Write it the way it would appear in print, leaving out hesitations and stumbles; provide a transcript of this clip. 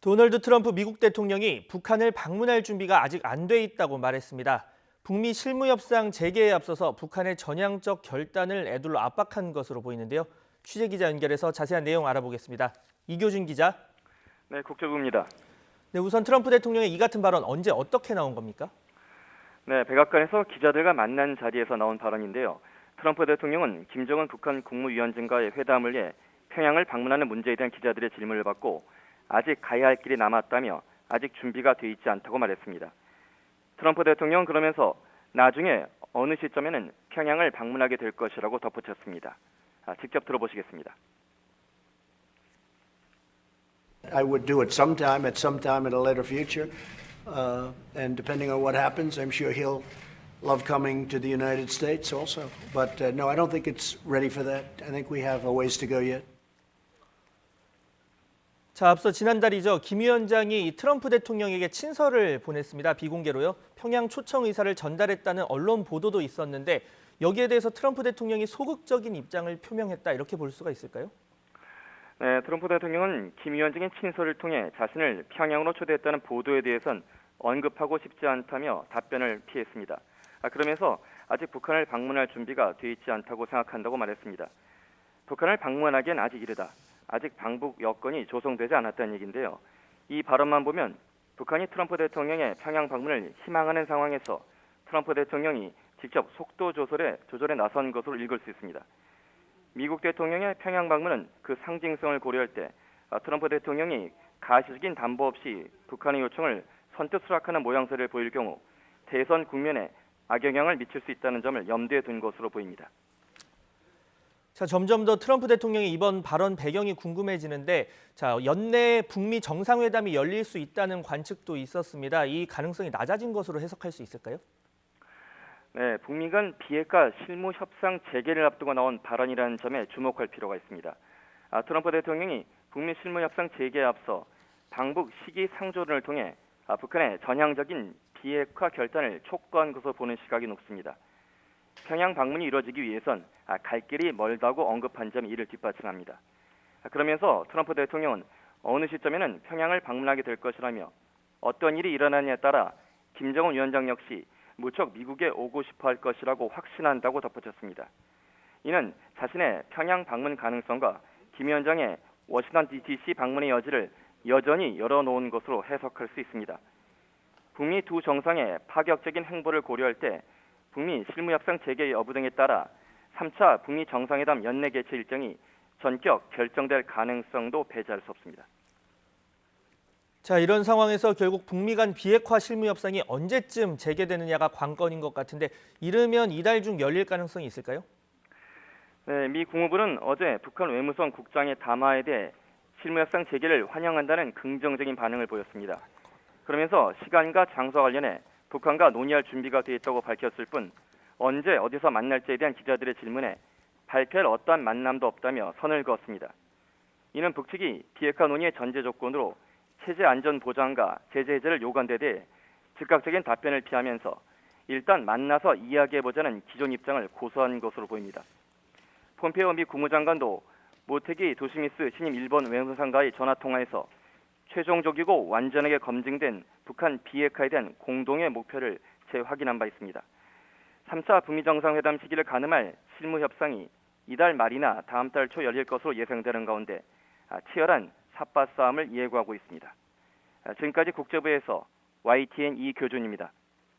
도널드 트럼프 미국 대통령이 북한을 방문할 준비가 아직 안 돼 있다고 말했습니다. 북미 실무협상 재개에 앞서서 북한의 전향적 결단을 애둘러 압박한 것으로 보이는데요. 취재기자 연결해서 자세한 내용 알아보겠습니다. 이교준 기자. 네, 국제부입니다. 네, 우선 트럼프 대통령의 이 같은 발언 언제 어떻게 나온 겁니까? 네, 백악관에서 기자들과 만난 자리에서 나온 발언인데요. 트럼프 대통령은 김정은 북한 국무위원장과의 회담을 위해 평양을 방문하는 문제에 대한 기자들의 질문을 받고 아직 가야 할 길이 남았다며 아직 준비가 돼 있지 않다고 말했습니다. 트럼프 대통령은 그러면서 나중에 어느 시점에는 평양을 방문하게 될 것이라고 덧붙였습니다. 직접 들어보시겠습니다. I would do it sometime at a later future, and depending on what happens, I'm sure he'll love coming to the United States also. But no, I don't think it's ready for that. I think we have a ways to go yet. 자, 앞서 지난달이죠. 김 위원장이 트럼프 대통령에게 친서를 보냈습니다. 비공개로요. 평양 초청 의사를 전달했다는 언론 보도도 있었는데 여기에 대해서 트럼프 대통령이 소극적인 입장을 표명했다 이렇게 볼 수가 있을까요? 네, 트럼프 대통령은 김 위원장의 친서를 통해 자신을 평양으로 초대했다는 보도에 대해선 언급하고 싶지 않다며 답변을 피했습니다. 그러면서 아직 북한을 방문할 준비가 돼 있지 않다고 생각한다고 말했습니다. 북한을 방문하기엔 아직 이르다. 아직 방북 여건이 조성되지 않았다는 얘기인데요. 이 발언만 보면 북한이 트럼프 대통령의 평양 방문을 희망하는 상황에서 트럼프 대통령이 직접 속도 조절에 나선 것으로 읽을 수 있습니다. 미국 대통령의 평양 방문은 그 상징성을 고려할 때 트럼프 대통령이 가시적인 담보 없이 북한의 요청을 선뜻 수락하는 모양새를 보일 경우 대선 국면에 악영향을 미칠 수 있다는 점을 염두에 둔 것으로 보입니다. 자, 점점 더 트럼프 대통령의 이번 발언 배경이 궁금해지는데 자, 연내 북미 정상회담이 열릴 수 있다는 관측도 있었습니다. 이 가능성이 낮아진 것으로 해석할 수 있을까요? 네, 북미 간 비핵화 실무 협상 재개를 앞두고 나온 발언이라는 점에 주목할 필요가 있습니다. 트럼프 대통령이 북미 실무 협상 재개에 앞서 방북 시기 상조를 통해 북한의 전향적인 비핵화 결단을 촉구한 것으로 보는 시각이 높습니다. 평양 방문이 이루어지기 위해선 갈 길이 멀다고 언급한 점이 이를 뒷받침합니다. 그러면서 트럼프 대통령은 어느 시점에는 평양을 방문하게 될 것이라며 어떤 일이 일어나느냐에 따라 김정은 위원장 역시 무척 미국에 오고 싶어 할 것이라고 확신한다고 덧붙였습니다. 이는 자신의 평양 방문 가능성과 김 위원장의 워싱턴 DC 방문의 여지를 여전히 열어놓은 것으로 해석할 수 있습니다. 북미 두 정상의 파격적인 행보를 고려할 때 북미 실무협상 재개 여부 등에 따라 3차 북미 정상회담 연내 개최 일정이 전격 결정될 가능성도 배제할 수 없습니다. 자, 이런 상황에서 결국 북미 간 비핵화 실무 협상이 언제쯤 재개되느냐가 관건인 것 같은데 이르면 이달 중 열릴 가능성이 있을까요? 네, 미 국무부는 어제 북한 외무성 국장의 담화에 대해 실무 협상 재개를 환영한다는 긍정적인 반응을 보였습니다. 그러면서 시간과 장소와 관련해 북한과 논의할 준비가 돼 있다고 밝혔을 뿐 언제 어디서 만날지에 대한 기자들의 질문에 발표할 어떠한 만남도 없다며 선을 그었습니다. 이는 북측이 비핵화 논의의 전제 조건으로 체제 안전 보장과 제재 해제를 요구한 데 대해 즉각적인 답변을 피하면서 일단 만나서 이야기해보자는 기존 입장을 고수한 것으로 보입니다. 폼페이오 미 국무장관도 모테기 도시미스 신임 일본 외무상과의 전화통화에서 최종적이고 완전하게 검증된 북한 비핵화에 대한 공동의 목표를 재확인한 바 있습니다. 3차 북미 정상회담 시기를 가늠할 실무 협상이 이달 말이나 다음 달 초 열릴 것으로 예상되는 가운데 치열한 삿바 싸움을 예고하고 있습니다. 지금까지 국제부에서 YTN 이교준입니다.